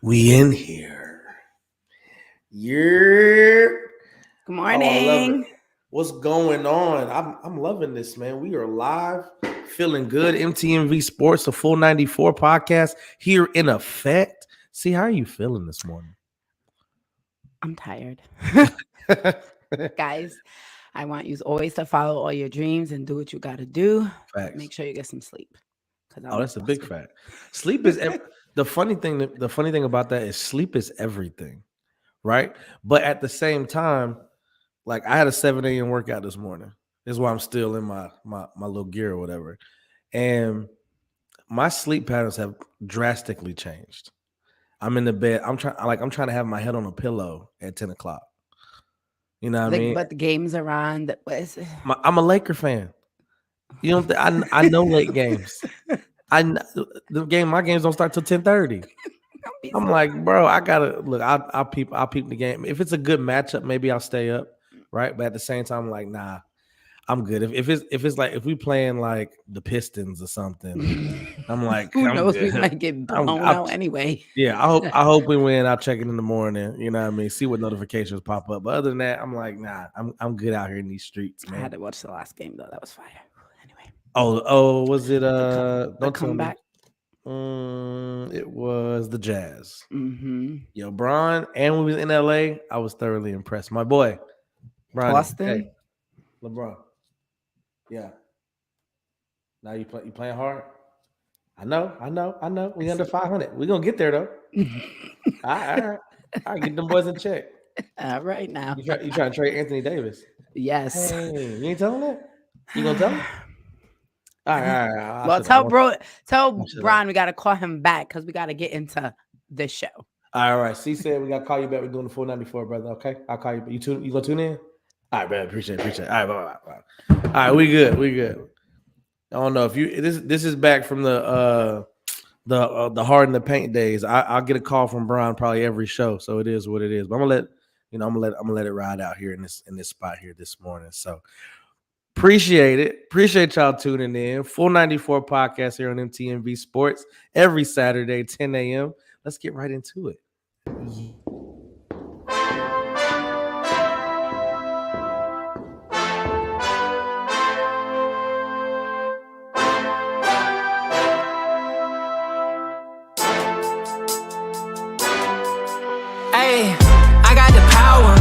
We in here. Yeah. Good Oh, I love it. morning. What's going on? I'm loving this, man. We are live, feeling good. MTMV Sports, the full 94 podcast here in effect. See, how are you feeling this morning? I'm tired. Guys, I want you always to follow all your dreams and do what you got to do, but Facts. make sure you get some sleep because Oh, I'm that's a big exhausted. fact. Sleep is the funny thing. The funny thing about that is sleep is everything, right? But at the same time, like I had a 7 a.m. workout this morning. This is why I'm still in my little gear or whatever. And my sleep patterns have drastically changed. I'm in the bed. I'm trying to have my head on a pillow at 10 o'clock. You know what I mean? But the games are on. I'm a Laker fan. You don't I know late games. My games don't start till 10:30. Don't be I'm so like, bro, I gotta look. I'll peep the game. If it's a good matchup, maybe I'll stay up, right? But at the same time, I'm like, nah, I'm good. If it's like if we playing like the Pistons or something, I'm like, Who I'm knows? We good. might get I'm blown I, out anyway. yeah, I hope we win. I'll check it in the morning. You know what I mean? See what notifications pop up. But other than that, I'm like, nah, I'm good out here in these streets, I had man. to watch the last game though. That was fire. Anyway, Oh, was it the don't tell me. comeback. It was the Jazz. Mm-hmm. Yo, Bron, and we was in LA. I was thoroughly impressed. My boy, Bronny. Hey, Boston. LeBron. Yeah. Now you playing hard? I know. We under 500. We gonna get there though. All right. All right, get them boys in check. All right now. You trying to trade Anthony Davis? Yes. Hey, you ain't telling that? You gonna tell him? All right. I'll Well, shut up. tell I'll shut up. Brian we got to call him back because we got to get into this show. All right. C said we gotta call you back. We're doing the 494, brother. Okay, I'll call you. You gonna tune in? All right, man. Appreciate it. All right, bye. All right, we good. I don't know if you this is back from the hard in the paint days. I'll get a call from Brian probably every show, so it is what it is. But I'm gonna let it ride out here in this spot here this morning. So appreciate it. Appreciate y'all tuning in. Full 94 podcast here on MTMV Sports every Saturday, 10 a.m. Let's get right into it. Hey, I got the power.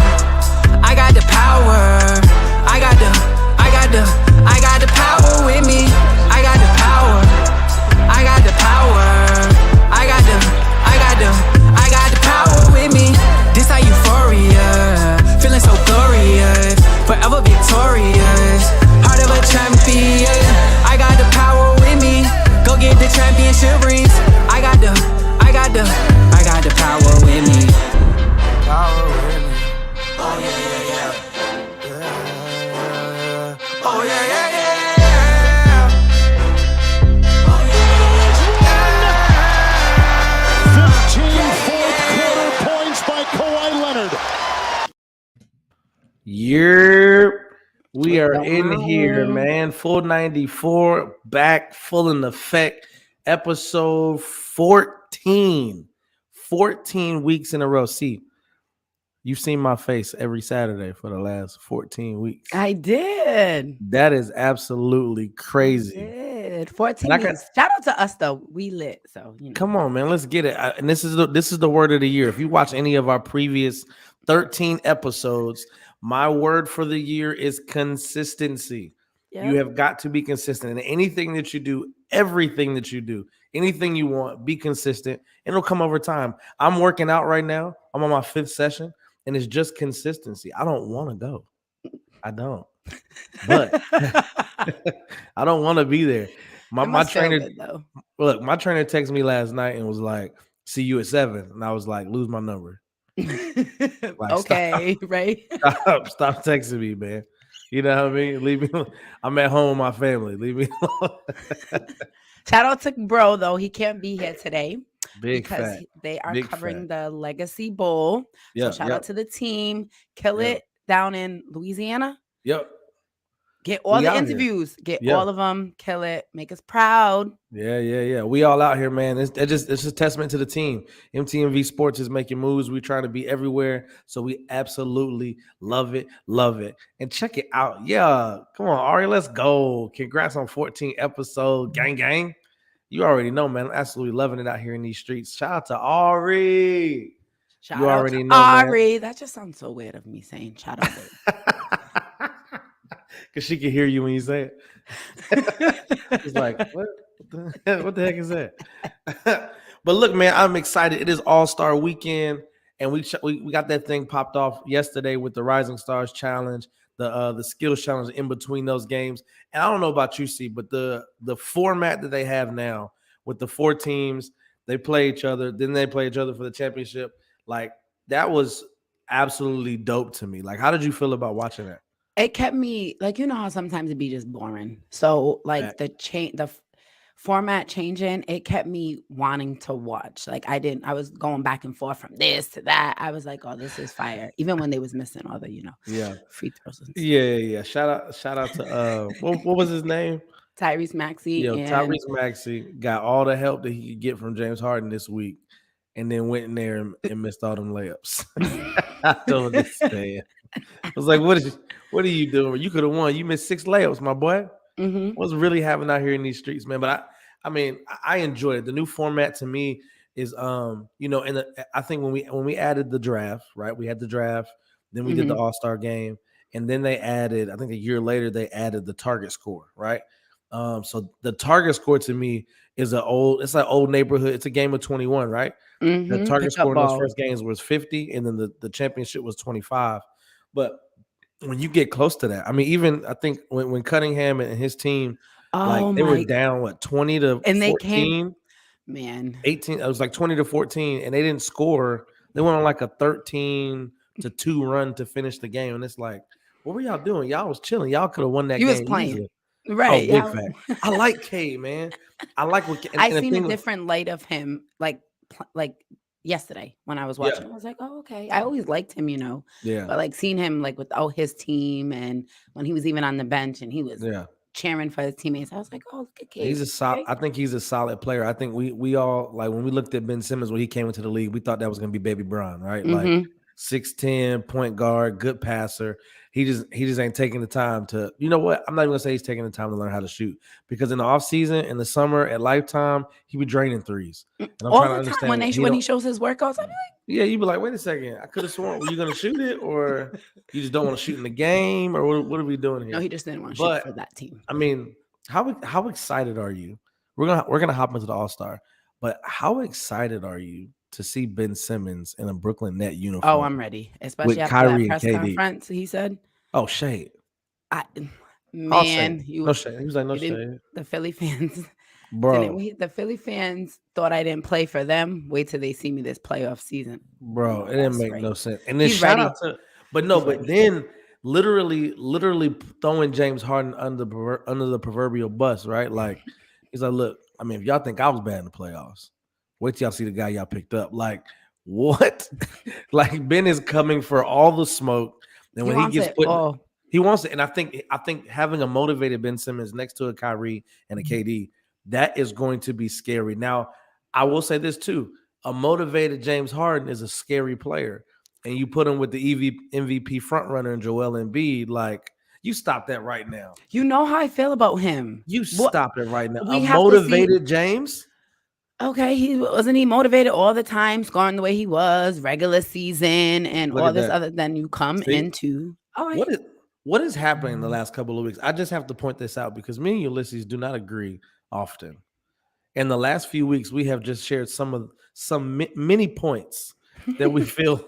I got the power. I got the power with me. I got the power. I got the power. I got the power with me. This how euphoria, feeling so glorious, forever victorious, heart of a champion. I got the power with me. Go get the championship rings. I got the power with me. Power with me. Oh yeah. Oh yeah. Oh yeah. 15 fourth quarter points by Kawhi Leonard. We are in here, man. Full 94, back, full in effect. Episode 14. 14 weeks in a row. See, you've seen my face every Saturday for the last 14 weeks. I did. That is absolutely crazy. I did. 14 And weeks. Shout out to us though. We lit. So Come on, man. Let's get it. And this is the word of the year. If you watch any of our previous 13 episodes, my word for the year is consistency. Yep. You have got to be consistent in anything that you do, everything that you do, anything you want, be consistent. And it'll come over time. I'm working out right now. I'm on my 5th session, and it's just consistency. I don't want to go. I don't. But I don't want to be there. My trainer, my trainer texted me last night and was like, "See you at 7." And I was like, "Lose my number." Like, okay, stop. right? Stop texting me, man. You know what I mean? Leave me alone. I'm at home with my family. Leave me alone. Shout out to bro though. He can't be here today because fact. they are Big covering fact. the Legacy Bowl. Yeah, So shout out to the team. Kill it down in Louisiana. Yep. Get all We the out here. interviews. Get Yeah. all of them. Kill it. Make us proud. Yeah. We all out here, man. It's just a testament to the team. MTMV Sports is making moves. We're trying to be everywhere. So we absolutely love it. And check it out. Yeah. Come on, Ari, let's go. Congrats on 14 episode. Gang. You already know, man. I'm absolutely loving it out here in these streets. Shout out to Ari. Shout You out already to know, man. Ari. That just sounds so weird of me saying shout out. Because she can hear you when you say it. She's like, what the heck is that? But look, man, I'm excited. It is All-Star Weekend, and we got that thing popped off yesterday with the Rising Stars Challenge, the skills challenge in between those games. And I don't know about you, C, but the format that they have now with the 4 teams, they play each other, then they play each other for the championship. Like, that was absolutely dope to me. Like, how did you feel about watching that? It kept me like, you know how sometimes it'd be just boring. So like the format changing, it kept me wanting to watch. Like I was going back and forth from this to that. I was like, oh, this is fire. Even when they was missing all the, free throws and stuff. Yeah. Shout out to what was his name? Tyrese Maxey. Tyrese Maxey got all the help that he could get from James Harden this week, and then went in there and missed all them layups. I don't understand. I was like, what are you doing? You could have won. You missed 6 layups, my boy. Mm-hmm. What's really happening out here in these streets, man? But I mean, I enjoy it. The new format to me is, and I think when we added the draft, right? We had the draft, then we did the All-Star game, and then they added, I think a year later, they added the target score, right? So the target score to me is it's like old neighborhood. It's a game of 21, right? Mm-hmm. The target score in those first games was 50, and then the championship was 25. But when you get close to that, I mean, even I think when Cunningham and his team, they were down 20 to 14, they came, man, 18. It was like 20 to 14, and they didn't score. They went on like a 13-2 run to finish the game, and it's like, what were y'all doing? Y'all was chilling. Y'all could have won that game. Was playing. Easily. Right. Oh, big fact. I like K, man. I like what I seen a different light of him, like yesterday when I was watching. I was like, oh, okay. I always liked him, Yeah. But like seeing him like with his team, and when he was even on the bench and he was cheering for his teammates, I was like, oh, look at K. I think he's a solid player. I think we all, like, when we looked at Ben Simmons when he came into the league, we thought that was going to be Baby Bron, right? Mm-hmm. Like 6'10", point guard, good passer. He just ain't taking the time to, you know what? I'm not even gonna say he's taking the time to learn how to shoot, because in the off season, in the summer, at Lifetime, he be draining threes. And I'm all trying to the understand time when he shows his workouts, I'm like, yeah, you be like, wait a second, I could have sworn, were you gonna shoot it, or you just don't want to shoot in the game, or what are we doing here? No, he just didn't want to shoot for that team. I mean, how excited are you? We're gonna hop into the All-Star, but how excited are you to see Ben Simmons in a Brooklyn Net uniform? Oh, I'm ready, especially after Kyrie that press conference. He said, "Oh, shade, man, no shade." He was like, "No shade." The Philly fans, bro. The Philly fans thought I didn't play for them. Wait till they see me this playoff season, bro. It didn't make no sense. And then He's shout ready. out to, but then literally throwing James Harden under the proverbial bus, right? Like, he's like, look, I mean, if y'all think I was bad in the playoffs, wait till y'all see the guy y'all picked up. Like, what? Like, Ben is coming for all the smoke, and when he gets put, he wants it. And I think having a motivated Ben Simmons next to a Kyrie and a KD, that is going to be scary. Now, I will say this too: a motivated James Harden is a scary player, and you put him with the MVP frontrunner and Joel Embiid, like, you stop that right now. You know how I feel about him. You stop it right now. A motivated James. Okay, he wasn't motivated all the time, scoring the way he was, regular season, and all this other. Then you come into what is happening in the last couple of weeks? I just have to point this out because me and Ulysses do not agree often. In the last few weeks, we have just shared some many points that we feel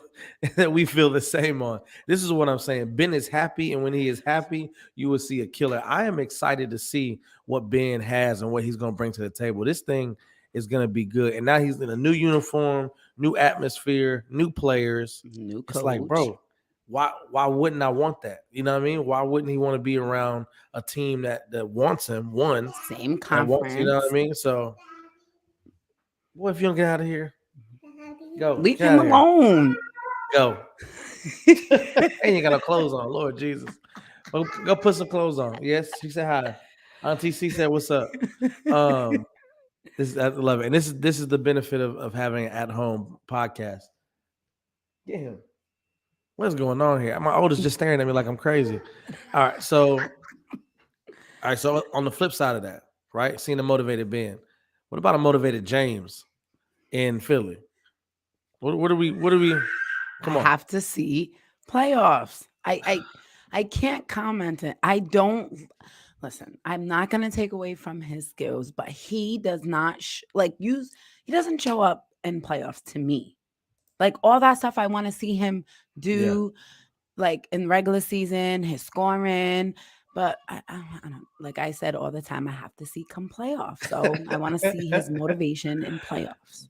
the same on. This is what I'm saying. Ben is happy, and when he is happy, you will see a killer. I am excited to see what Ben has and what he's going to bring to the table. This thing is going to be good. And now he's in a new uniform, new atmosphere, new players, new coach. It's like, bro, why wouldn't I want that? You know what I mean? Why wouldn't he want to be around a team that wants him? Same conference. You know what I mean? So, boy, if you don't get out of here, go. Leave him alone. Go. And you got no clothes on, Lord Jesus. Go put some clothes on. Yes, she said hi. Auntie C said, "What's up?" I love it, and this is the benefit of having an at home podcast. Get him. What's going on here? My oldest just staring at me like I'm crazy. All right, so on the flip side of that, right? Seeing a motivated Ben. What about a motivated James in Philly? What are we? Come I on. have to see playoffs. I can't comment it. I don't listen. I'm not going to take away from his skills, but he does not he doesn't show up in playoffs to me. Like all that stuff I want to see him do like in regular season, his scoring, but I don't like I said all the time I have to see come playoffs. So I want to see his motivation in playoffs.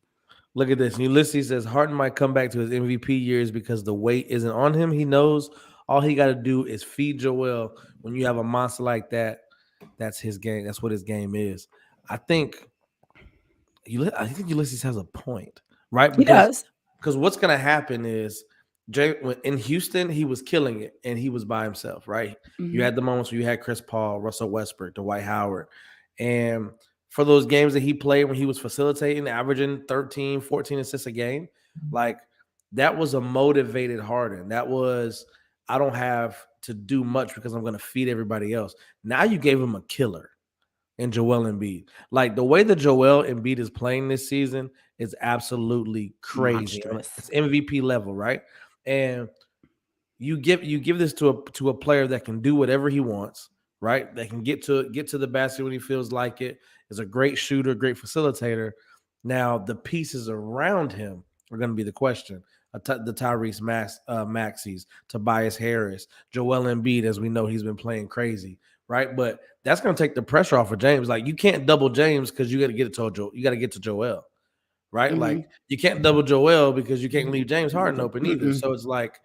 Look at this. Ulysses says Harden might come back to his MVP years because the weight isn't on him. He knows all he got to do is feed Joel. When you have a monster like that, that's his game. That's what his game is. I think Ulysses has a point, right? He does. Because what's going to happen is in Houston, he was killing it and he was by himself, right? You had the moments where you had Chris Paul, Russell Westbrook, Dwight Howard. And for those games that he played when he was facilitating, averaging 13, 14 assists a game, like that was a motivated Harden. That was, I don't have to do much because I'm going to feed everybody else. Now you gave him a killer in Joel Embiid. Like the way that Joel Embiid is playing this season is absolutely crazy. Monstrous. It's MVP level, right? And you give this to a player that can do whatever he wants, right? That can get to the basket when he feels like it. Is a great shooter, great facilitator. Now the pieces around him are going to be the question. The Tyrese Maxey's, Tobias Harris, Joel Embiid, as we know, he's been playing crazy, right? But that's going to take the pressure off of James. Like you can't double James because you got to get it to Joel. You got to get to Joel, right? Like you can't double Joel because you can't leave James Harden open either. So it's like,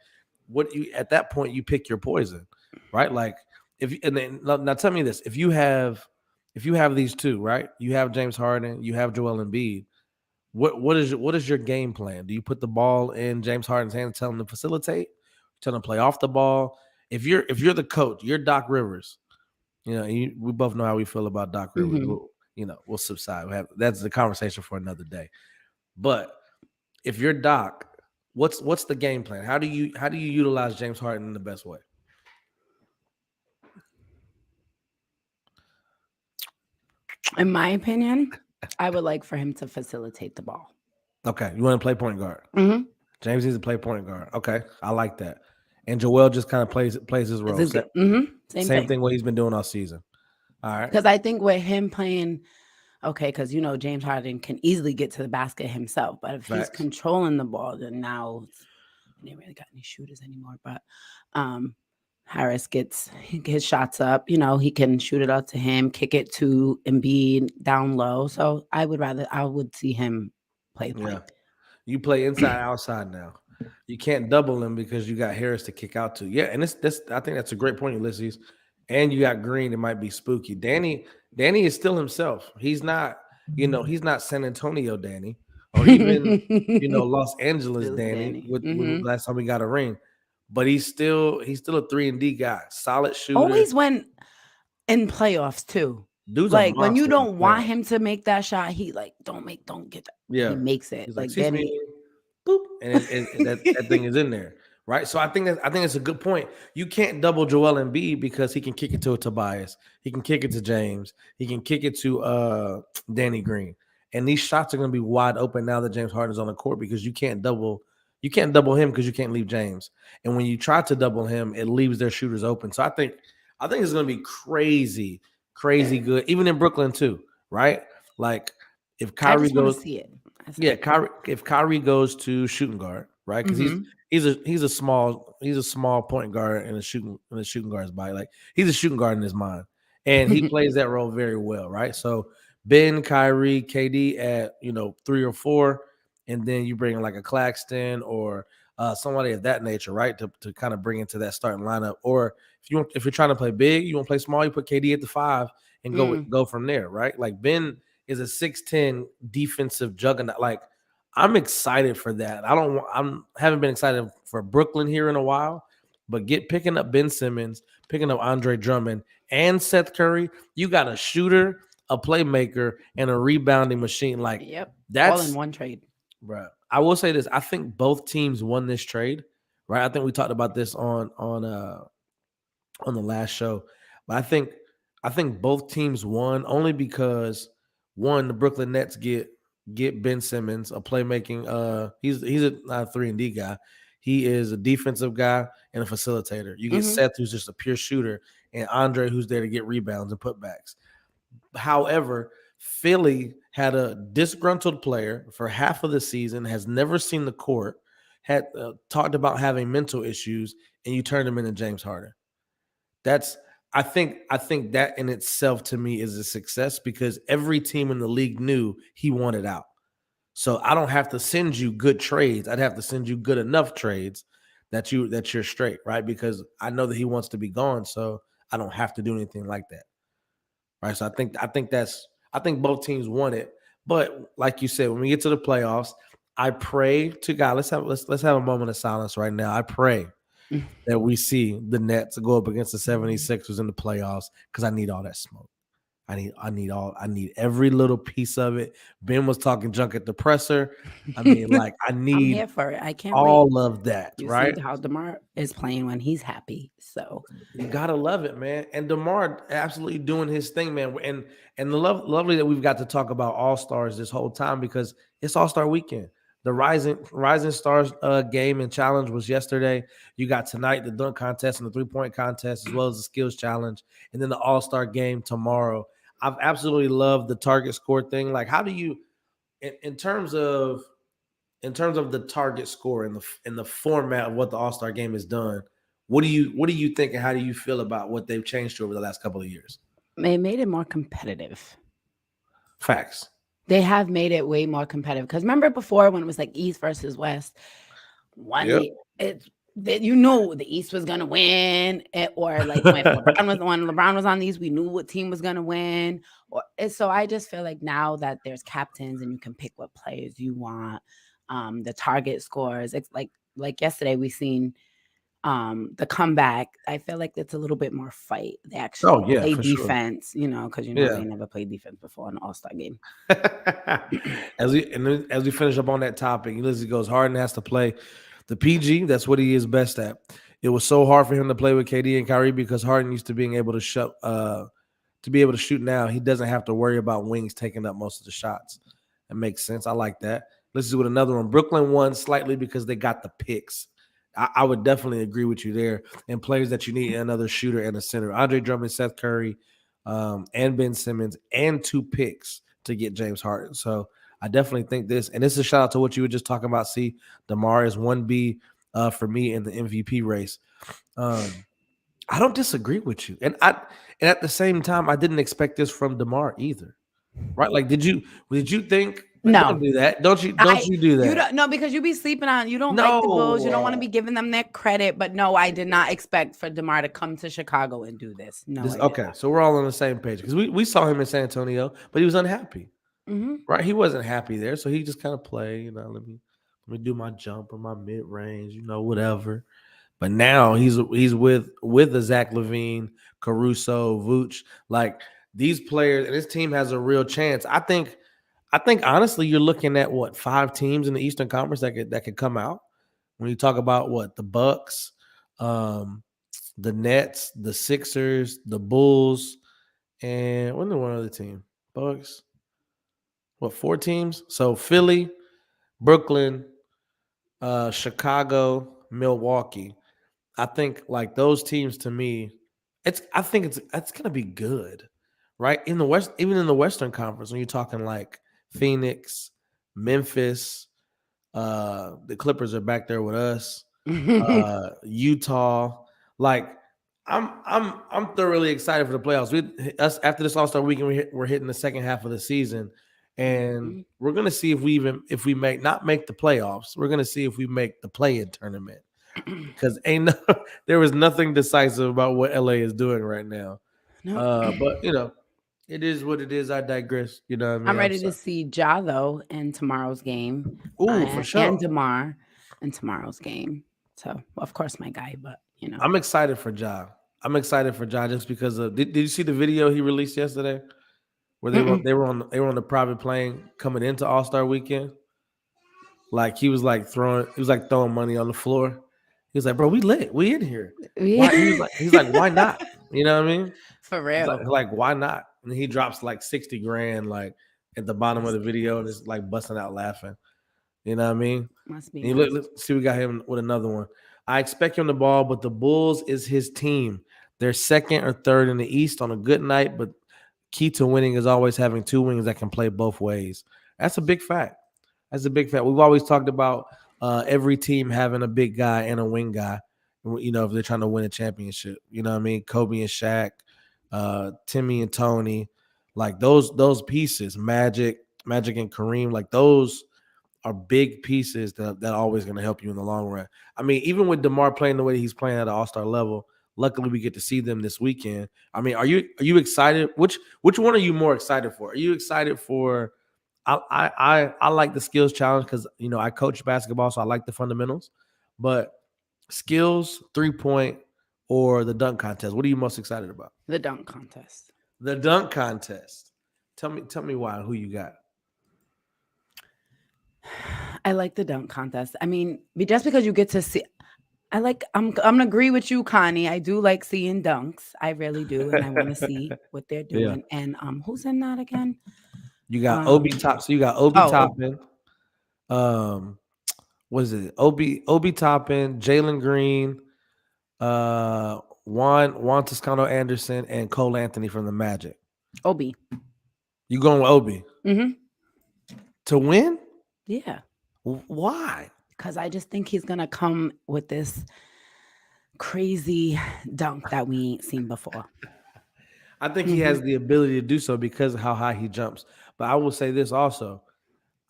at that point you pick your poison, right? Like now tell me this: if you have these two, right? You have James Harden, you have Joel Embiid. What is your game plan? Do you put the ball in James Harden's hands, tell him to facilitate, tell him to play off the ball? If you're the coach, you're Doc Rivers. You know, we both know how we feel about Doc Rivers. We'll subside. That's the conversation for another day. But if you're Doc, what's the game plan? How do you utilize James Harden in the best way? In my opinion, I would like for him to facilitate the ball. Okay, you want to play point guard. James needs to play point guard. Okay, I like that. And Joel just kind of plays his role. Same thing what he's been doing all season. All right. Because I think with him playing, because James Harden can easily get to the basket himself, but if he's controlling the ball, then now they really got any shooters anymore. But Harris gets his shots up. He can shoot it out to him, kick it to Embiid down low. So I would see him play. Yeah, you play inside outside now. You can't double him because you got Harris to kick out to. Yeah, and this I think that's a great point, Ulysses. And you got Green. It might be spooky. Danny is still himself. He's not, he's not San Antonio Danny or even, Los Angeles Danny with last time we got a ring. But he's still a 3-and-D guy. Solid shooter. Always when in playoffs too. Dude's like when you don't want him to make that shot, he don't get that. Yeah. He makes it. He's like Danny. Boop, and that thing is in there. Right. So I think it's a good point. You can't double Joel Embiid because he can kick it to a Tobias. He can kick it to James. He can kick it to Danny Green. And these shots are going to be wide open now that James Harden is on the court because you can't double him because you can't leave James. And when you try to double him, it leaves their shooters open. So I think it's going to be crazy good, even in Brooklyn too, right? Like if Kyrie goes, if Kyrie goes to shooting guard, right? Because he's a small point guard in a shooting guard's body. Like he's a shooting guard in his mind, and he plays that role very well, right? So Ben, Kyrie, KD at 3 or 4. And then you bring like a Claxton or somebody of that nature, right? To kind of bring into that starting lineup. Or if you're trying to play big, you want to play small, you put KD at the 5 and go from there, right? Like Ben is a 6'10" defensive juggernaut. Like I'm excited for that. I haven't been excited for Brooklyn here in a while, but picking up Ben Simmons, picking up Andre Drummond, and Seth Curry, you got a shooter, a playmaker, and a rebounding machine. Like Yep. that's all in one trade. bro. I will say this: I think both teams won this trade, right? I think we talked about this on the last show, but I think both teams won only because one, the Brooklyn Nets get Ben Simmons, a playmaking. He's not a 3-and-D guy. He is a defensive guy and a facilitator. You get Seth, who's just a pure shooter, and Andre, who's there to get rebounds and putbacks. However, Philly had a disgruntled player for half of the season, has never seen the court, had talked about having mental issues, and you turned him into James Harden. I think that in itself to me is a success because every team in the league knew he wanted out. So I don't have to send you good trades. I'd have to send you good enough trades that you're straight, right? Because I know that he wants to be gone, so I don't have to do anything like that. Right? So I think both teams won it. But like you said, when we get to the playoffs, I pray to God, let's have a moment of silence right now. I pray that we see the Nets go up against the 76ers in the playoffs because I need all that smoke. I need every little piece of it. Ben was talking junk at the presser. I mean, like I I'm need here for it. I can't all wait. of that, You right? see how DeMar is playing when he's happy. So You gotta love it, man. And DeMar absolutely doing his thing, man. And the lovely that we've got to talk about All-Stars this whole time because it's All-Star weekend. The Rising Stars game and challenge was yesterday. You got tonight the dunk contest and the three-point contest, as well as the skills challenge, and then the All-Star game tomorrow. I've absolutely loved the target score thing. Like, how do you, in terms of the target score in the format of what the All-Star game has done? What do you think, and how do you feel about what they've changed over the last couple of years? they made it more competitive. Facts. They have made it way more competitive. Because remember before when it was like East versus West, you knew the East was gonna win, or like when LeBron was on these, we knew what team was gonna win. So I just feel like now that there's captains and you can pick what players you want, the target scores. It's like yesterday we seen the comeback. I feel like it's a little bit more fight. They actually play defense, sure. Because they never played defense before in an All-Star game. As we finish up on that topic, Lizzie goes, Harden has to play the PG. That's what he is best at. It was so hard for him to play with KD and Kyrie because Harden used to being able to shoot now. He doesn't have to worry about wings taking up most of the shots. That makes sense. I like that. Let's do with another one. Brooklyn won slightly because they got the picks. I would definitely agree with you there. And players that you need, another shooter and a center. Andre Drummond, Seth Curry, and Ben Simmons, and 2 picks to get James Harden. So I definitely think this, and this is a shout out to what you were just talking about. See, DeMar is 1B for me in the MVP race. I don't disagree with you. And at the same time, I didn't expect this from DeMar either. Right? Like, did you think? No. Don't do that. Don't you do that? No, because you be sleeping on. You don't like the Bulls. You don't want to be giving them their credit. But no, I did not expect for DeMar to come to Chicago and do this. No. Okay, so we're all on the same page because we saw him in San Antonio, but he was unhappy. Right? He wasn't happy there, so he just kind of played. Let me do my jump or my mid range, whatever. But now he's with the Zach LaVine, Caruso, Vooch, like these players, and his team has a real chance. I think honestly, you're looking at 5 teams in the Eastern Conference that could come out. When you talk about the Bucks, the Nets, the Sixers, the Bulls, and one other team, Bucks. 4 teams? So Philly, Brooklyn, Chicago, Milwaukee. I think like those teams to me, it's gonna be good, right? In the West, even in the Western Conference, when you're talking like Phoenix, Memphis, the Clippers are back there with us, Utah. Like I'm thoroughly excited for the playoffs. Us after this All-Star weekend, we're hitting the second half of the season, and we're gonna see if we not make the playoffs. We're gonna see if we make the play-in tournament because there was nothing decisive about what LA is doing right now. No. But it is what it is. I digress. You know what I mean? I'm ready to see Ja though in tomorrow's game. Ooh, for sure. And DeMar in tomorrow's game. So of course my guy, but I'm excited for Ja. I'm excited for Ja just because of. Did you see the video he released yesterday, where they were on the private plane coming into All-Star Weekend? Like he was like throwing money on the floor. He was like, "Bro, we lit. We in here. Why?" He's like, "Why not?" You know what I mean? For It's real. like why not? And he drops like 60 grand like at the bottom of the video and is like busting out laughing. You know what I mean? Must be And nice. let's see, we got him with another one. I expect him the ball, but the Bulls is his team. They're second or third in the East on a good night, but key to winning is always having two wings that can play both ways. That's a big fact. That's a big fact. We've always talked about every team having a big guy and a wing guy. You know, if they're trying to win a championship, you know what I mean? Kobe and Shaq, Timmy and Tony, like those pieces, Magic and Kareem, like those are big pieces that are always going to help you in the long run. I mean, even with DeMar playing the way he's playing at an All-Star level, luckily we get to see them this weekend. I mean, are you excited? Which one are you more excited for? Are you excited for? I like the skills challenge because I coach basketball, so I like the fundamentals. But skills, 3-point, or the dunk contest. What are you most excited about? The dunk contest. The dunk contest. Tell me why. Who you got? I like the dunk contest. I mean, just because you get to see, I'm gonna agree with you, Connie. I do like seeing dunks. I really do, and I want to see what they're doing. Yeah. And who's in that again? You got Obi Top. So you got Obi Toppin. What is it? Obi Toppin, Jalen Green, Juan Toscano Anderson, and Cole Anthony from the Magic. Obi. You going with Obi? Mm-hmm. To win? Yeah. Why? Because I just think he's gonna come with this crazy dunk that we ain't seen before. I think he has the ability to do so because of how high he jumps. But I will say this also.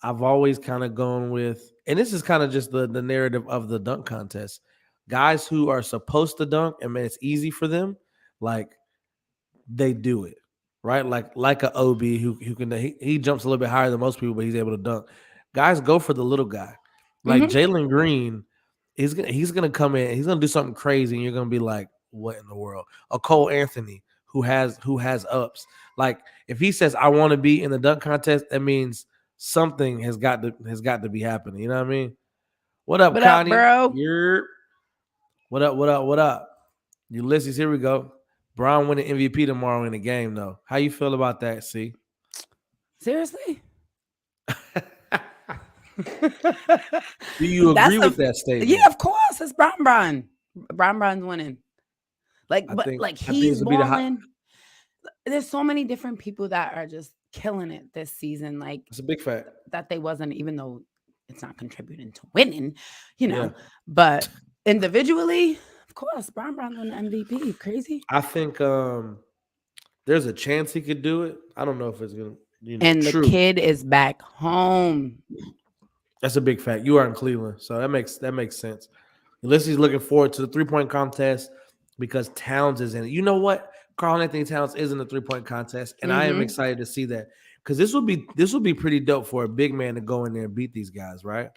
I've always kind of gone with, and this is kind of just the narrative of the dunk contest. Guys who are supposed to dunk, and man, it's easy for them, like they do it, right? Like a Obi who can he jumps a little bit higher than most people, but he's able to dunk. Guys go for the little guy. Like Jalen Green, he's gonna come in, he's gonna do something crazy, and you're gonna be like, what in the world? A Cole Anthony who has ups. Like if he says I want to be in the dunk contest, that means something has got to be happening. You know what I mean? What up, Connie? Bro? What up? Ulysses, here we go. Brown winning MVP tomorrow in the game, though. How you feel about that, C? Seriously? Do you agree with that statement? Yeah, of course. It's Brown. Brown's winning. He's balling. There's so many different people that are just killing it this season. Like it's a big fact that they wasn't, even though it's not contributing to winning, but individually, of course, Brown won MVP. Crazy. I think there's a chance he could do it. I don't know if it's gonna. And the kid is back home. That's a big fact. You are in Cleveland, so that makes sense. Ulysses looking forward to the 3-point contest because Towns is in it. You know what? Karl Anthony Towns is in the 3-point contest, and I am excited to see that because this will be pretty dope for a big man to go in there and beat these guys, right?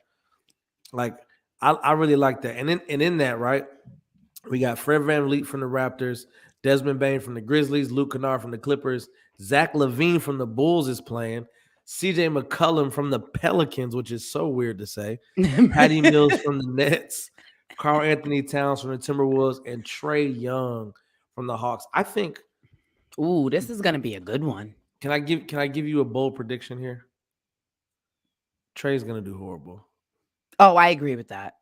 Like I really like that. And in that, right, we got Fred VanVleet from the Raptors, Desmond Bane from the Grizzlies, Luke Kennard from the Clippers, Zach LaVine from the Bulls is playing, CJ McCollum from the Pelicans, which is so weird to say, Patty Mills from the Nets, Karl Anthony Towns from the Timberwolves, and Trae Young from the Hawks. I think. Ooh, this is gonna be a good one. Can I give you a bold prediction here? Trae's gonna do horrible. Oh, I agree with that.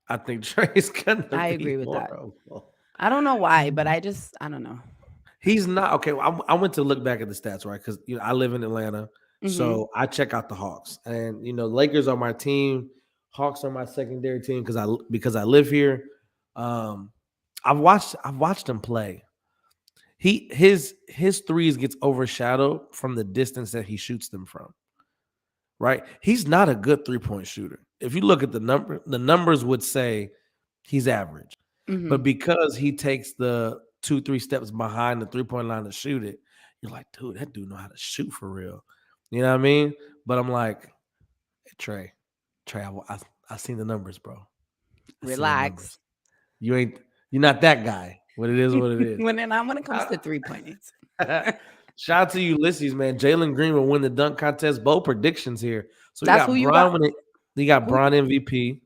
I think Trae's gonna. I agree with horrible. that. I don't know why, but I don't know. He's not okay. I went to look back at the stats, right? Because I live in Atlanta, so I check out the Hawks, and Lakers are my team. Hawks are my secondary team because I live here. I've watched him play. His threes gets overshadowed from the distance that he shoots them from. Right? He's not a good 3-point shooter. If you look at the numbers would say he's average. But because he takes the 2-3 steps behind the 3-point line to shoot it, you're like, dude, that dude know how to shoot for real. You know what I mean? But I'm like, hey, Trey, I seen the numbers, bro. Relax. You ain't. You're not that guy. But it is what it is. when it comes to 3-pointers. Shout out to Ulysses, man. Jalen Green will win the dunk contest. Bold predictions here. So That's who you got. He got Bron MVP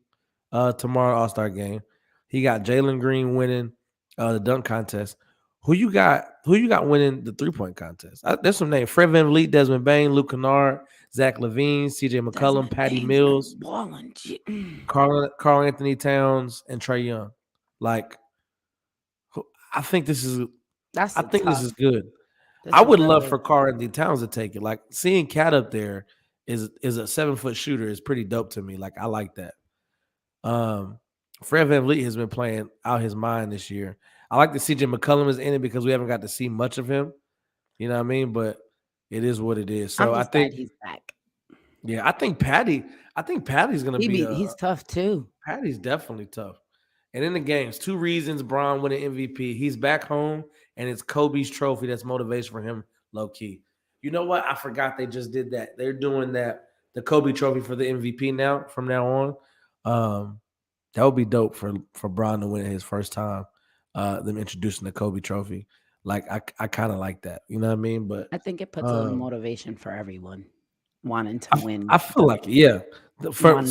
tomorrow All-Star game. He got Jalen Green winning the dunk contest. Who you got winning the 3-point contest? There's some names: Fred VanVleet, Desmond Bain, Luke Kennard, Zach LaVine, CJ McCollum, Patty Mills, Carl Anthony Towns, and Trae Young. Like, I think this is this is good. I would love for Carl Anthony Towns to take it. Like, seeing Cat up there is a 7-foot shooter is pretty dope to me. Like, I like that. Fred VanVleet has been playing out his mind this year. I like that CJ McCollum is in it because we haven't got to see much of him. You know what I mean? But it is what it is. So I think he's back. Yeah, I think Patty's gonna be. He's tough too. Patty's definitely tough. And in the games, 2 reasons Bron winning MVP. He's back home, and it's Kobe's trophy. That's motivation for him, low key. You know what? I forgot they just did that. They're doing the Kobe trophy for the MVP now. From now on, that would be dope for Bron to win it his first time. Them introducing the Kobe trophy. Like, I kind of like that. You know what I mean? But I think it puts a little motivation for everyone wanting to win. I feel like for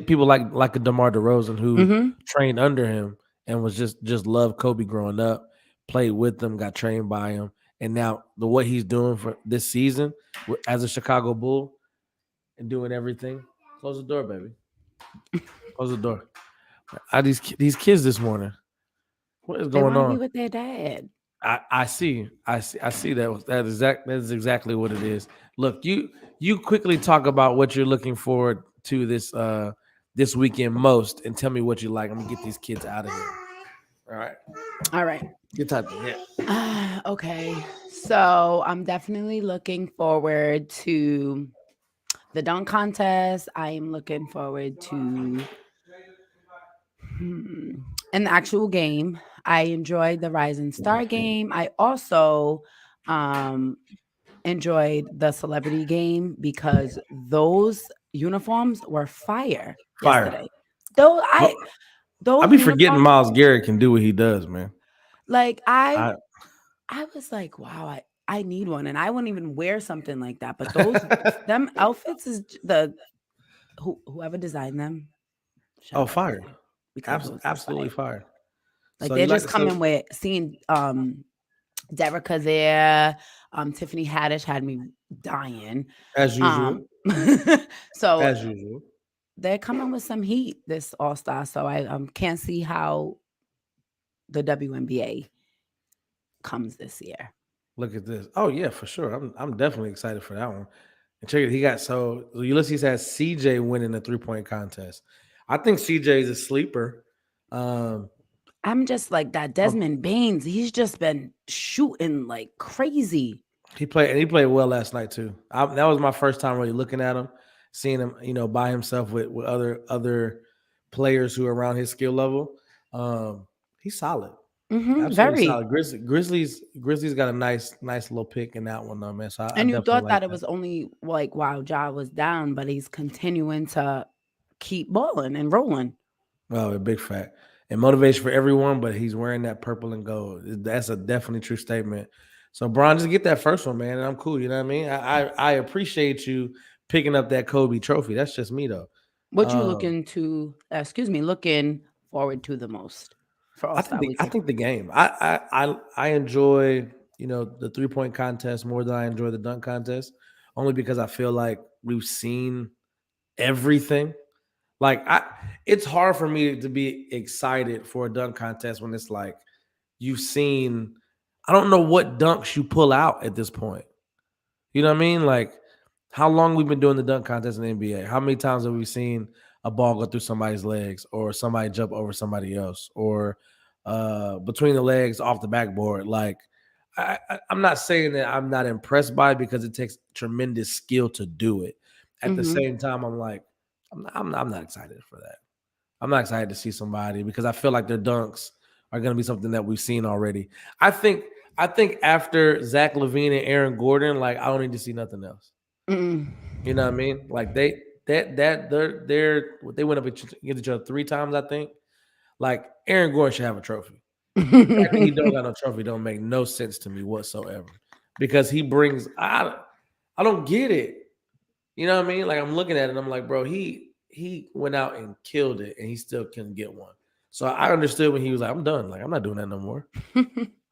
people like a DeMar DeRozan who trained under him and was just loved Kobe growing up, played with them, got trained by him, and now what he's doing for this season as a Chicago Bull and doing everything. Close the door, baby. Close the door. These kids this morning. What is going on? Be with their dad. I see that. That is exactly what it is. Look, you quickly talk about what you're looking forward to this weekend most, and tell me what you like. I'm gonna get these kids out of here. All right. Good time. Yeah. Okay. So I'm definitely looking forward to the dunk contest. I am looking forward to an actual game. I enjoyed the Rising Star game. I also enjoyed the celebrity game because those uniforms were fire. Yesterday. I be forgetting Myles Garrett can do what he does, man. Like I was like, wow, I need one, and I wouldn't even wear something like that. But them outfits is whoever designed them. Fire! Absolutely fire. Like, so they're just coming with seeing Derica there. Tiffany Haddish had me dying. As usual. So as usual. They're coming with some heat this All-Star. So I can't see how the WNBA comes this year. Look at this. Oh, yeah, for sure. I'm definitely excited for that one. And check it. He got Ulysses has CJ winning the 3-point contest. I think CJ is a sleeper. I'm just like that Desmond Baines. He's just been shooting like crazy. He played well last night too. That was my first time really looking at him, seeing him, by himself with other players who are around his skill level. He's solid. Very solid. Grizzlies got a nice little pick in that one though, man. So you thought that it was only like while Ja was down, but he's continuing to keep balling and rolling. Oh, a big fact. And motivation for everyone, but he's wearing that purple and gold. That's a definitely true statement. So, Bron, just get that first one, man, and I'm cool. You know what I mean? I appreciate you picking up that Kobe trophy. That's just me, though. What you looking forward to the most for All-Star Weekend? I think the game. I enjoy, the 3-point contest more than I enjoy the dunk contest, only because I feel like we've seen everything. Like, it's hard for me to be excited for a dunk contest when it's like you've seen. I don't know what dunks you pull out at this point. You know what I mean? Like, how long we've been doing the dunk contest in the NBA? How many times have we seen a ball go through somebody's legs, or somebody jump over somebody else, or between the legs off the backboard? Like, I'm not saying that I'm not impressed by it because it takes tremendous skill to do it. At the same time, I'm like, I'm not excited for that. I'm not excited to see somebody because I feel like their dunks are going to be something that we've seen already. I think after Zach LaVine and Aaron Gordon, like, I don't need to see nothing else. You know what I mean? Like, they went up against each other 3 times, I think. Like Aaron Gordon should have a trophy. The fact that he don't got no trophy don't make no sense to me whatsoever. Because he brings I don't get it. You know what I mean? Like I'm looking at it, I'm like, bro, he went out and killed it, and he still couldn't get one. So I understood when he was like, I'm done. Like I'm not doing that no more.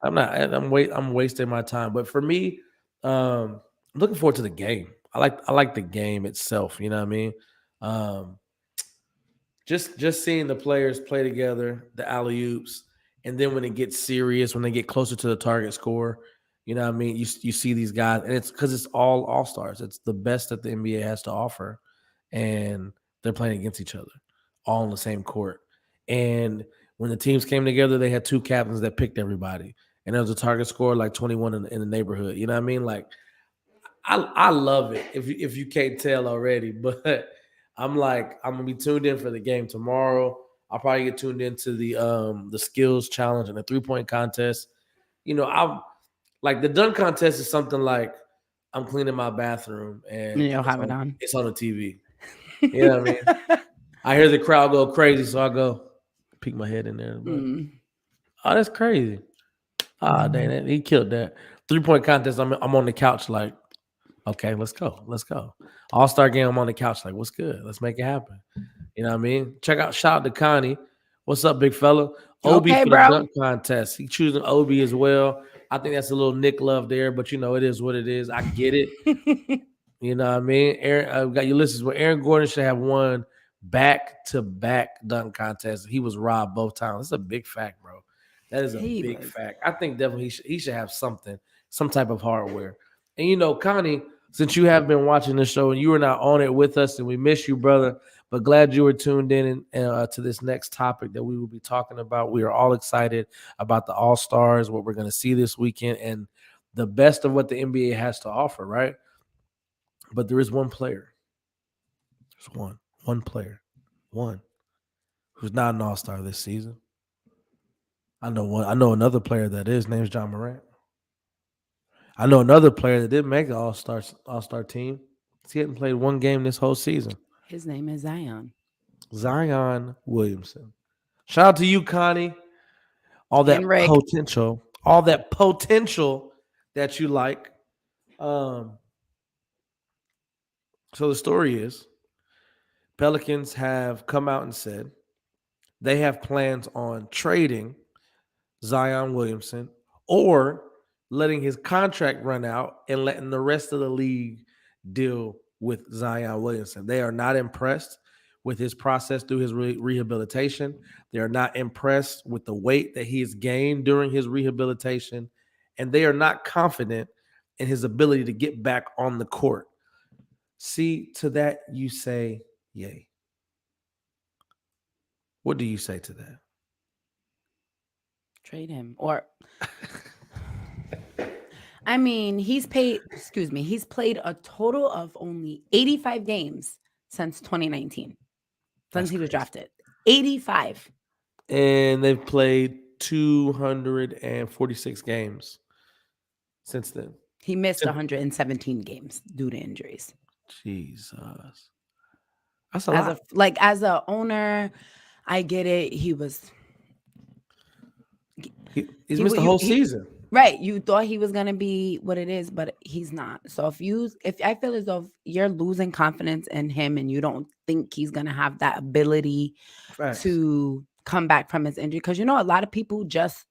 I'm wasting my time. But for me, I'm looking forward to the game. I like the game itself. You know what I mean? Just seeing the players play together, the alley oops, and then when it gets serious, when they get closer to the target score, you know what I mean? You see these guys, and it's because it's all stars. It's the best that the NBA has to offer, and they're playing against each other, all on the same court. And when the teams came together, they had two captains that picked everybody, and there was a target score like 21 in the neighborhood. You know what I mean? Like I love it. If you can't tell already, but I'm gonna be tuned in for the game tomorrow. I'll probably get tuned into the skills challenge and the 3-point contest. You know, I'm like the dunk contest is something like I'm cleaning my bathroom and you'll have it on. It's on the TV. You know what I mean? I hear the crowd go crazy, so I go peek my head in there. Oh, that's crazy. Ah, dang, he killed that 3-point contest. I'm on the couch like, okay, let's go. All-Star game, I'm on the couch like, what's good? Let's make it happen. You know what I mean? Shout out to Connie. What's up, big fella? Obi Okay, for bro. the dunk contest. He choosing Obi as well. I think that's a little Nick love there, but you know, it is what it is. I get it. You know what I mean? Aaron, we got Ulysses. Well, Aaron Gordon should have won back-to-back dunk contests. He was robbed both times. That's a big fact, bro. That is a big fact. I think definitely he should have something, some type of hardware. And you know, Connie, since you have been watching the show and you were not on it with us, and we miss you, brother, but glad you were tuned in to this next topic that we will be talking about. We are all excited about the All-Stars, what we're going to see this weekend, and the best of what the NBA has to offer, right? But there is one player. There's one player, who's not an All-Star this season. I know another player that is. Name's John Morant. I know another player that didn't make the All-Star team. He hadn't played one game this whole season. His name is Zion Williamson. Shout out to you, Connie. All that potential that you like. So the story is, Pelicans have come out and said they have plans on trading Zion Williamson or letting his contract run out and letting the rest of the league deal with Zion Williamson. They are not impressed with his process through his rehabilitation. They are not impressed with the weight that he has gained during his rehabilitation, and they are not confident in his ability to get back on the court. See, to that you say, yay. What do you say to that? Trade him. Or I mean, he's played a total of only 85 games since 2019. Since he was drafted. 85. And they've played 246 games since then. He missed 117 games due to injuries. Jesus. That's a lot. As a owner, I get it. He's missed the whole season. Right. You thought he was going to be what it is, but he's not. So if I feel as though you're losing confidence in him and you don't think he's going to have that ability to come back from his injury, because, you know, a lot of people just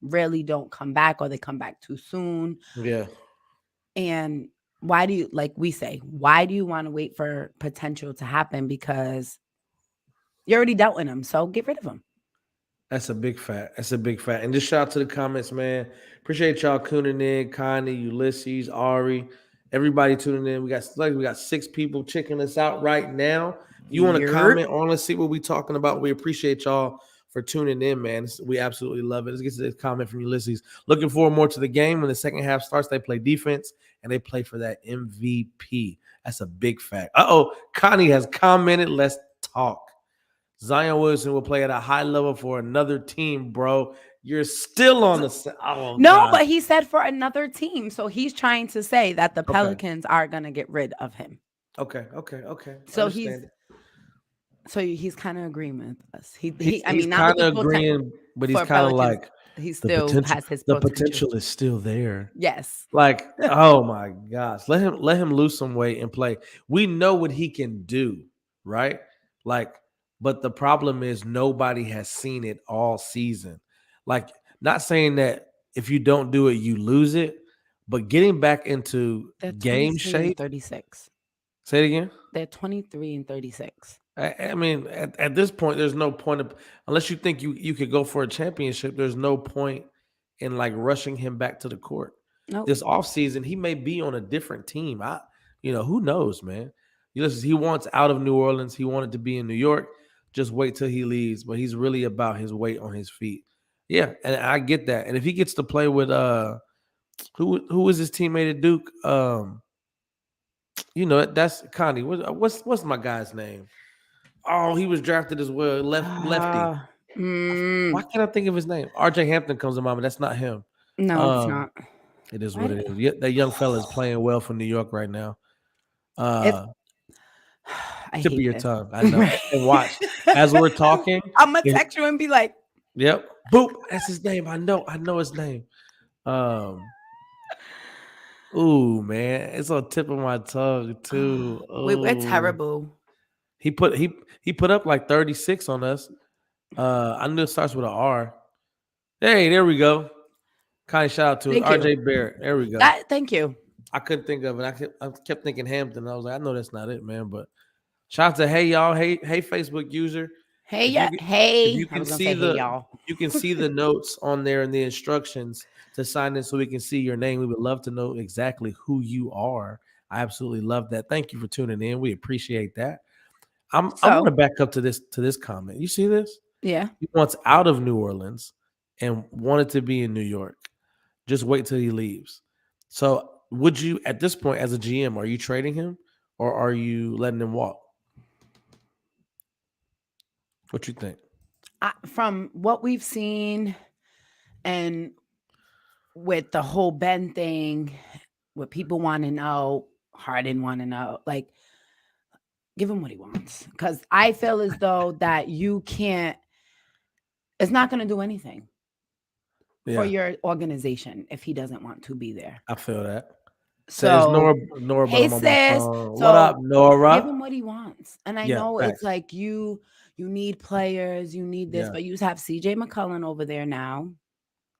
really don't come back, or they come back too soon. Yeah. And why do you, like we say, why do you want to wait for potential to happen? Because you're already doubting him. So get rid of him. That's a big fact. And just shout out to the comments, man. Appreciate y'all tuning in. Connie, Ulysses, Ari, everybody tuning in. We got 6 people checking us out right now. If you want to comment on, let's see what we're talking about. We appreciate y'all for tuning in, man. We absolutely love it. Let's get to this comment from Ulysses. Looking forward more to the game. When the second half starts, they play defense and they play for that MVP. That's a big fact. Connie has commented. Let's talk. Zion Williamson will play at a high level for another team, bro. You're still on the but he said for another team. So he's trying to say that the Pelicans are going to get rid of him. Okay. So So he's kind of agreeing with us. I He's mean, not with kind the of full time agreeing, but he's for kind of Pelicans. like He the still potential. has his The potential. potential is still there. Yes. Like, oh my gosh, let him lose some weight and play. We know what he can do, right? Like, but the problem is nobody has seen it all season. Like, not saying that if you don't do it, you lose it, but getting back into They're game 23 and shape. 36. Say it again. They're 23 and 36. I mean, at this point, there's no point of unless you think you could go for a championship. There's no point in like rushing him back to the court. Nope. This offseason, he may be on a different team. Who knows, man? Listen, he wants out of New Orleans. He wanted to be in New York. Just wait till he leaves. But he's really about his weight on his feet. Yeah, and I get that. And if he gets to play with who was his teammate at Duke? That's Connie. What's my guy's name? Oh, he was drafted as well. Lefty. Why can't I think of his name? RJ Hampton comes to mind, but that's not him. No, it's not. It is what it is. Yeah, that young fella is playing well for New York right now. I Tip of hate your this. tongue. I know. And watch as we're talking. I'm gonna text you and be like, "Yep, boop. That's his name. I know his name." Ooh, man, it's on the tip of my tongue too. we're terrible. He put up like 36 on us. I knew it starts with an R. Hey, there we go. Kind of shout out to RJ Barrett. There we go. Thank you. I couldn't think of it. I kept thinking Hampton. I was like, I know that's not it, man. But shout out to hey y'all, hey Facebook user. Hey, you can see you can see the notes on there and the instructions to sign in so we can see your name. We would love to know exactly who you are. I absolutely love that. Thank you for tuning in. We appreciate that. I'm going to back up to this comment. You see this? Yeah. He wants out of New Orleans and wanted to be in New York. Just wait till he leaves. So would you, at this point as a GM, are you trading him or are you letting him walk? What you think? From what we've seen and with the whole Ben thing, what people want to know, Harden want to know, like, give him what he wants. Because I feel as though that you can't, it's not going to do anything for your organization if he doesn't want to be there. I feel that. So, Nora, hey sis, so what up, Nora? give him what he wants. And I know it's like you need players, you need this, but you have CJ McCollum over there now.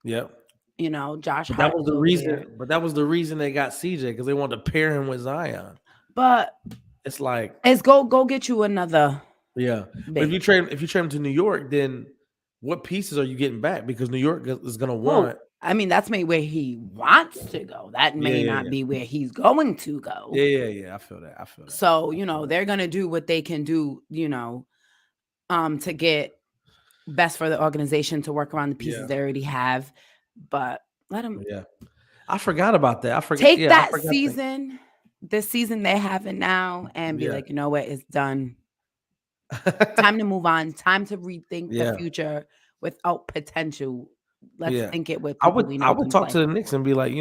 Yep. You know, Josh Hart. That was the reason, but that was the reason they got CJ because they wanted to pair him with Zion. But it's like go get you another. Yeah. But if you trade him to New York, then what pieces are you getting back? Because New York is going to want. I mean, that's maybe where he wants to go. That may not be where he's going to go. Yeah. I feel that. So, they're going to do what they can do, to get best for the organization to work around the pieces they already have. But let him. Yeah. I forgot about that. Take that season, this season they're having now, and be like, you know what? It's done. Time to move on. Time to rethink the future without potential. Let's think it with people we know. I would talk to the Knicks and be like,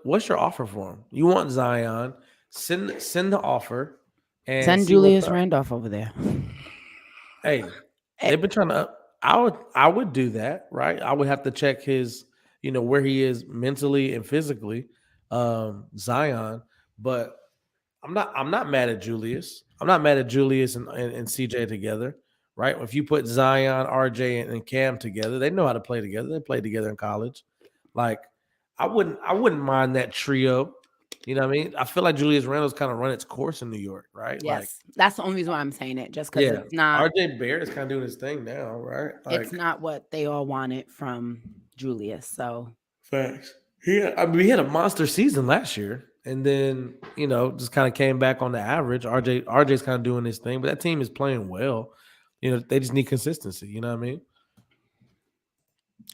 what's your offer for him? You want Zion? Send the offer and send Julius Randolph over there. Hey, they've been trying to. I would do that, right? I would have to check his, where he is mentally and physically, Zion. But I'm not mad at Julius. I'm not mad at Julius and CJ together, right? If you put Zion, RJ, and Cam together, they know how to play together. They played together in college. Like, I wouldn't mind that trio. You know what I mean? I feel like Julius Randle's kind of run its course in New York, right? Yes, that's the only reason why I'm saying it. Just because it's not. RJ Barrett is kind of doing his thing now, right? Like, it's not what they all wanted from Julius. So facts. We had a monster season last year, and then just kind of came back on the average. RJ's kind of doing his thing, but that team is playing well. They just need consistency. You know what I mean?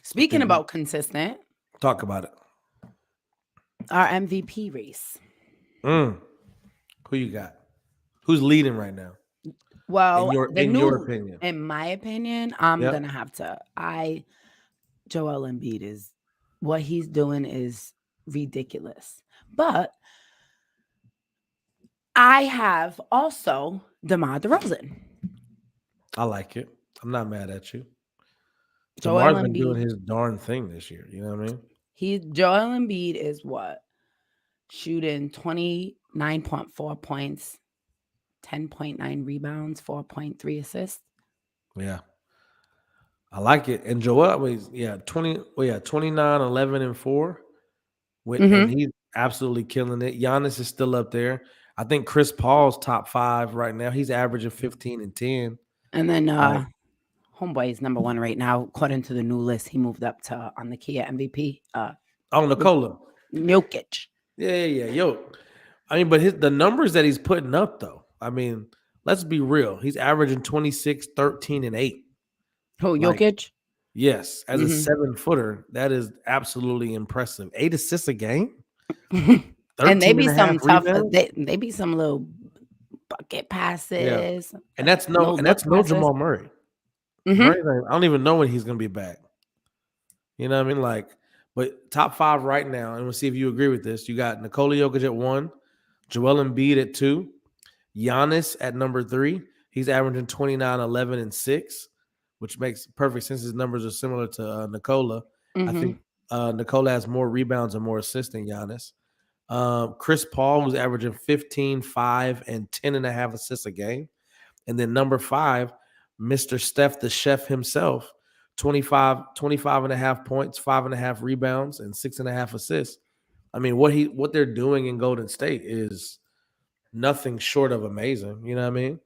Speaking about consistent, talk about it. Our MVP race. Who you got? Who's leading right now? Well, in your opinion. In my opinion, I'm gonna have to. Joel Embiid is what he's doing is ridiculous. But I have also DeMar DeRozan. I like it. I'm not mad at you. Joel DeMar's been doing Embiid. his darn thing this year. You know what I mean? Joel Embiid is what? Shooting 29.4 points, 10.9 rebounds, 4.3 assists. Yeah. I like it. And Joel, 29, 11, and 4. And he's absolutely killing it. Giannis is still up there. I think Chris Paul's top 5 right now. He's averaging 15 and 10. And then Homeboy is number 1 right now. According to the new list, he moved up to on the Kia MVP. Nikola. Jokic. Yeah. Yo. I mean, but the numbers that he's putting up, though, I mean, let's be real. He's averaging 26, 13, and 8. Who, Jokic? Yes. As a 7-footer, that is absolutely impressive. 8 assists a game. And they be some tough. Rebounds. They be some little bucket passes. Yeah. And that's no Jamal Murray. Murray, I don't even know when he's going to be back. You know what I mean? Like, but top 5 right now, and we'll see if you agree with this. You got Nikola Jokic at 1, Joel Embiid at 2, Giannis at number 3. He's averaging 29, 11, and 6, which makes perfect sense. His numbers are similar to Nikola. I think Nikola has more rebounds and more assists than Giannis. Chris Paul, who's averaging 15, 5, and 10.5 assists a game. And then number 5, Mr. Steph, the chef himself, 25.5 points, 5.5 rebounds, and 6.5 assists. I mean, what they're doing in Golden State is nothing short of amazing. You know what I mean?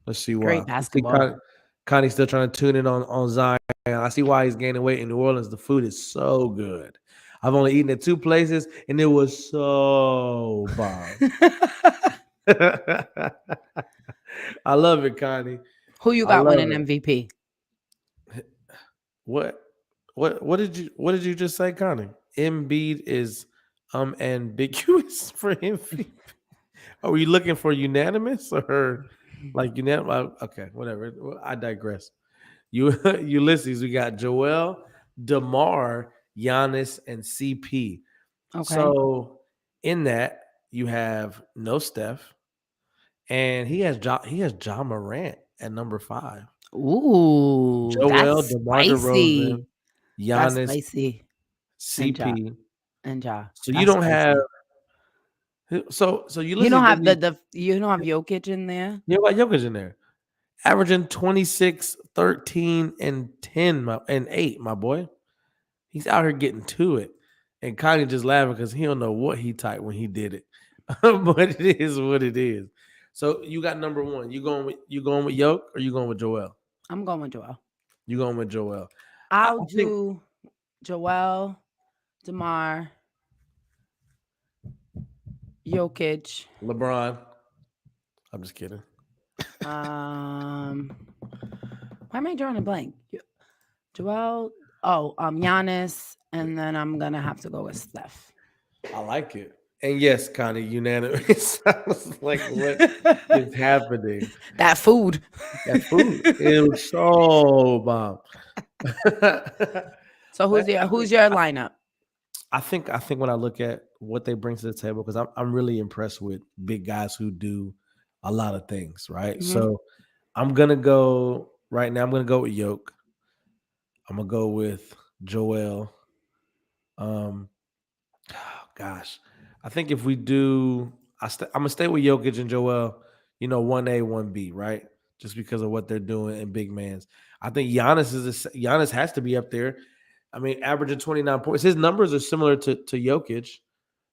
Let's see why. Great basketball. Connie's still trying to tune in on Zion. I see why he's gaining weight in New Orleans. The food is so good. I've only eaten at 2 places, and it was so bomb. I love it, Connie. Who you got winning MVP? What did you just say, Connie? Embiid is ambiguous for MVP. Are you looking for unanimous or like unanimous? Okay, whatever. I digress. Ulysses, we got Joel, DeMar, Giannis, and CP. Okay. So in that you have no Steph, and he has John Morant at number 5. Ooh, Joel, that's DeMar spicy. DeRozan, Giannis, That's spicy. CP. And Ja. So you don't have. So you don't have you don't have Jokic in there. You got Jokic in there, averaging 26, 13, and 10 and 8. My boy, he's out here getting to it, and Connie just laughing because he don't know what he typed when he did it, but it is what it is. So you got number 1. You going with Yoke or you going with Joel? I'm going with Joel. You going with Joel? I'll do Joel, DeMar, Jokic, LeBron. I'm just kidding. Why am I drawing a blank? Joel. Giannis, and then I'm gonna have to go with Steph. I like it. And yes, Connie, unanimous. I was like, what is happening? That food. It was so bomb. So who's your lineup? I think when I look at what they bring to the table, because I'm really impressed with big guys who do a lot of things, right? Mm-hmm. So I'm gonna go right now. I'm gonna go with Yoke. I'm gonna go with Joel. Gosh, I think if we do, I'm gonna stay with Jokic and Joel. 1A, 1B, right? Just because of what they're doing in big mans. I think Giannis has to be up there. I mean, averaging 29 points. His numbers are similar to Jokic.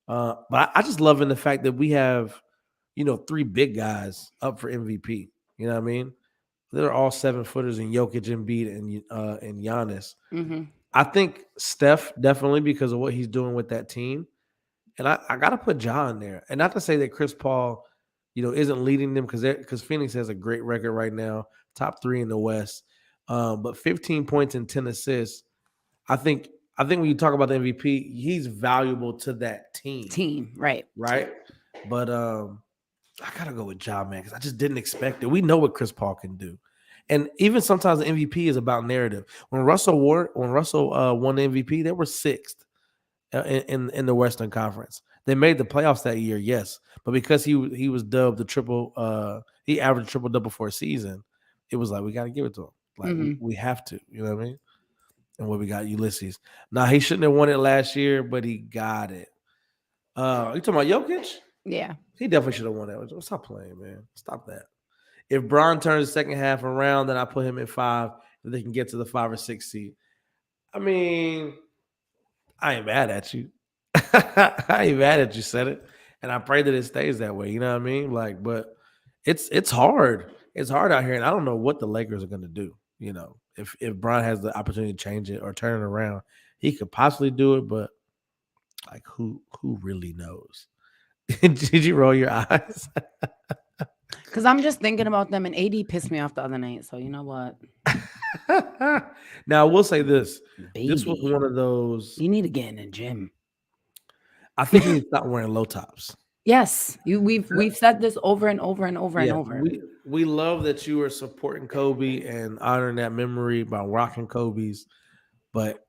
But I just love in the fact that we have, 3 big guys up for MVP. You know what I mean? They're all 7-footers in Jokic, Embiid, and Giannis. Mm-hmm. I think Steph definitely because of what he's doing with that team. And I got to put John there. And not to say that Chris Paul, isn't leading them because Phoenix has a great record right now, top 3 in the West. But 15 points and 10 assists. I think when you talk about the MVP, he's valuable to that team. Right. But I gotta go with Ja, man, because I just didn't expect it. We know what Chris Paul can do, and even sometimes the MVP is about narrative. When Russell won the MVP, they were 6th in the Western Conference. They made the playoffs that year, yes, but because he was dubbed the triple, he averaged triple double for a season. it was like we got to give it to him. Like we have to, you know what I mean? And what we got, Ulysses. Now he shouldn't have won it last year, but he got it. You talking about Jokic? Yeah. He definitely should have won that. Stop playing, man. Stop that. If Bron turns the second half around, then I put him at 5. If they can get to the 5 or 6 seed. I mean, I ain't mad at you. I ain't mad at you, said it. And I pray that it stays that way. You know what I mean? Like, but it's hard. It's hard out here. And I don't know what the Lakers are gonna do. You know, if Bron has the opportunity to change it or turn it around, he could possibly do it, but like who really knows? Did you roll your eyes? Because I'm just thinking about them, and AD pissed me off the other night. So you know what? Now I will say this. Baby, this was one of those. You need to get in the gym. I think he needs to stop wearing low tops. Yes, we've said this over and over and over and over. We love that you are supporting Kobe and honoring that memory by rocking Kobe's, but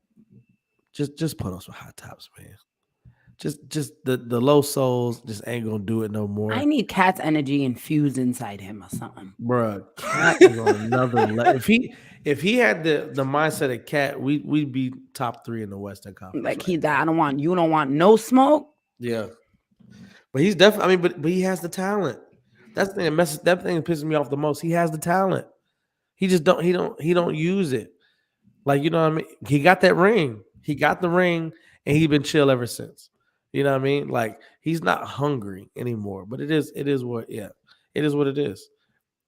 just put on some high tops, man. Just the low soles just ain't gonna do it no more. I need Cat's energy infused inside him or something, bruh. Cat is on another level. If he had the mindset of Cat, we'd be top 3 in the Western Conference. Like you don't want no smoke. Yeah. But he's definitely. I mean, but he has the talent. That's the thing that thing pisses me off the most. He has the talent. He just don't. He don't use it. Like, you know what I mean. He got that ring. He got the ring, and he's been chill ever since. You know what I mean. Like he's not hungry anymore. But it is what. Yeah, it is what it is.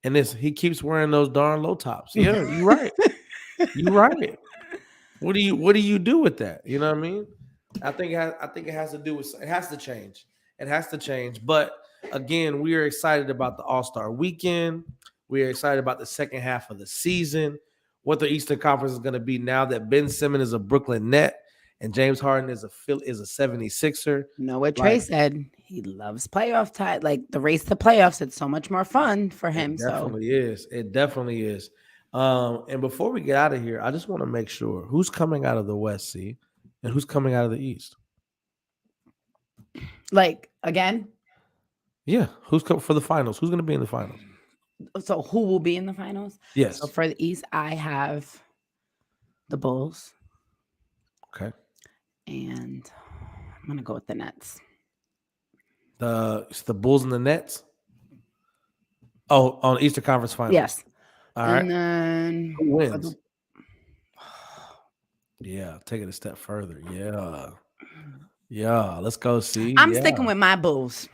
And he keeps wearing those darn low tops. Yeah, you're right. You're right. What do you do with that? You know what I mean. I think it has to do with. It has to change. It has to change. But again, we are excited about the All-Star weekend. We are excited about the second half of the season, what the Eastern Conference is going to be now that Ben Simmons is a Brooklyn Net and James Harden is a 76er. You know what Trey said? He loves playoff time. Like the race to playoffs, it's so much more fun for him. It definitely is. It definitely is. And before we get out of here, I just want to make sure who's coming out of the West, see, and who's coming out of the East. Like again? Yeah. Who's coming for the finals? Who's going to be in the finals? So who will be in the finals? Yes. So for the East, I have the Bulls. Okay. And I'm going to go with the Nets. It's the Bulls and the Nets? Oh, on Eastern Conference Finals. Yes. All right. And then who wins? Yeah, take it a step further. Yeah. Yeah, let's go see. I'm sticking with my Bulls.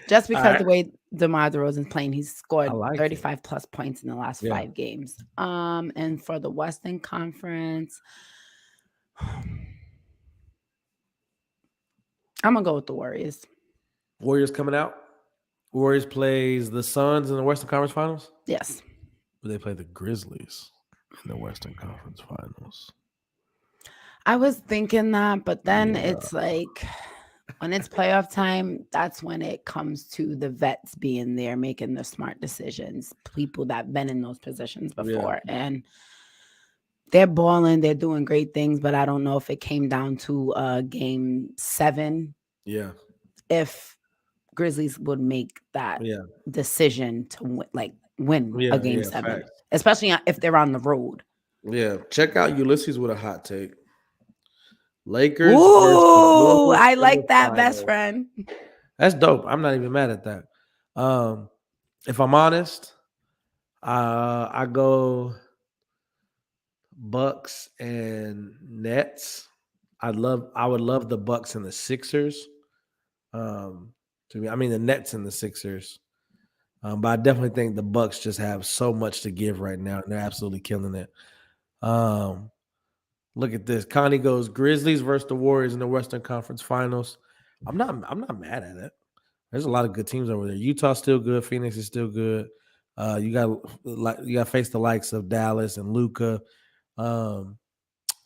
Just because the way DeMar DeRozan's playing, he's scored 35 plus points in the last 5 games. And for the Western Conference, I'm going to go with the Warriors. Warriors coming out? Warriors plays the Suns in the Western Conference Finals? Yes. But they play the Grizzlies in the Western Conference Finals. I was thinking that, but then it's like when it's playoff time, that's when it comes to the vets being there, making the smart decisions, people that have been in those positions before. Yeah. And they're balling, they're doing great things, but I don't know if it came down to game 7. Yeah. If Grizzlies would make that decision to win a game 7, facts. Especially if they're on the road. Yeah. Check out Ulysses with a hot take. Lakers. Ooh, I like that, best friend. That's dope. I'm not even mad at that. If I'm honest, I go Bucks and Nets. I would love the Bucks and the Sixers. To me, I mean the Nets and the Sixers. But I definitely think the Bucks just have so much to give right now, and they're absolutely killing it. Look at this. Connie goes Grizzlies versus the Warriors in the Western Conference Finals. I'm not mad at it. There's a lot of good teams over there. Utah's still good. Phoenix is still good. You got to face the likes of Dallas and Luka. I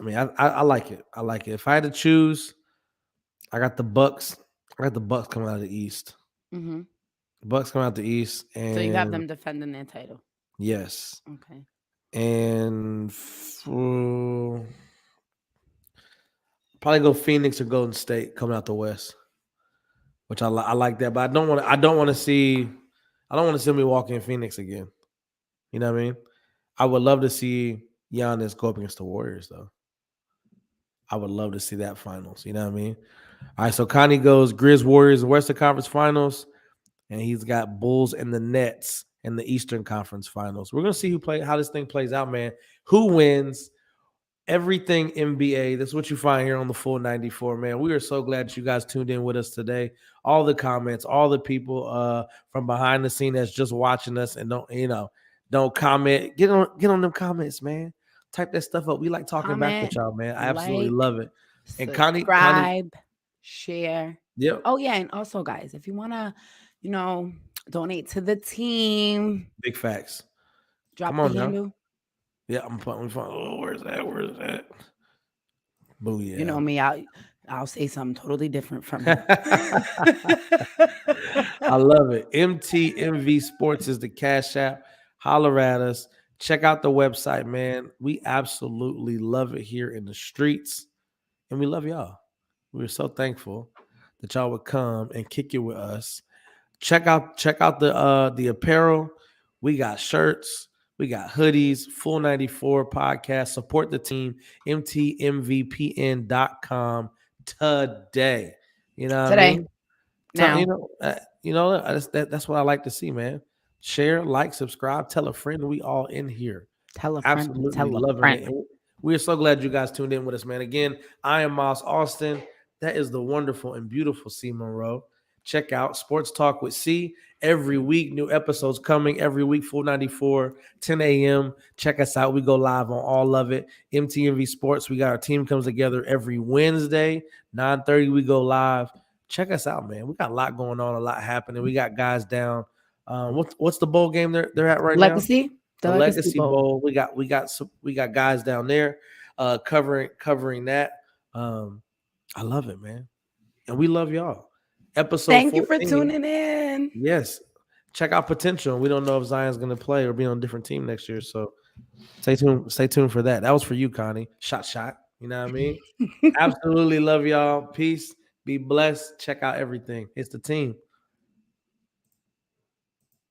mean, I like it. I like it. If I had to choose, I got the Bucks. I got the Bucks coming out of the East. Mm-hmm. The Bucks coming out the East, and so you have them defending their title. Yes. Okay. And probably go Phoenix or Golden State coming out the West, which I like that. But I don't want to see I don't want to see Milwaukee and Phoenix again. You know what I mean? I would love to see Giannis go up against the Warriors, though. I would love to see that finals. You know what I mean? All right, so Connie goes Grizz Warriors Western Conference Finals, and he's got Bulls and the Nets in the Eastern Conference Finals. We're gonna see how this thing plays out, man. Who wins? Everything NBA. That's what you find here on the Full 94, man. We are so glad that you guys tuned in with us today. All the comments, all the people from behind the scene that's just watching us and don't comment. Get on them comments, man. Type that stuff up. We like talking back with y'all, man. I absolutely love it. And subscribe, share. Yep. Oh yeah, and also guys, if you wanna, donate to the team, big facts. Drop Come on the now. handle. Yeah, I'm fun. Oh, where's that? Booyah. You know me, I'll say something totally different from you. I love it. MTMV Sports is the Cash App. Holler at us. Check out the website, man. We absolutely love it here in the streets, and we love y'all. We're so thankful that y'all would come and kick it with us. Check out the apparel. We got shirts. We got hoodies, Full 94 podcast. Support the team, mtmvpn.com today. You know what I mean? Now. That's what I like to see, man. Share, like, subscribe, tell a friend. We all in here. Tell a friend. Absolutely loving it. And we are so glad you guys tuned in with us, man. Again, I am Miles Austin. That is the wonderful and beautiful C. Monroe. Check out Sports Talk with C every week. New episodes coming every week. Full 94, 10 a.m. Check us out. We go live on all of it. MTMV Sports. We got our team comes together every Wednesday, 9:30. We go live. Check us out, man. We got a lot going on, a lot happening. We got guys down. What's the bowl game they're at right now? The Legacy Bowl. We got guys down there covering that. I love it, man, and we love y'all. Episode. Thank 14. you for tuning in. Yes, check out potential. We don't know if Zion's going to play or be on a different team next year, so stay tuned for that. That was for you, Connie. Shot. You know what I mean? Absolutely love y'all. Peace. Be blessed. Check out everything. It's the team.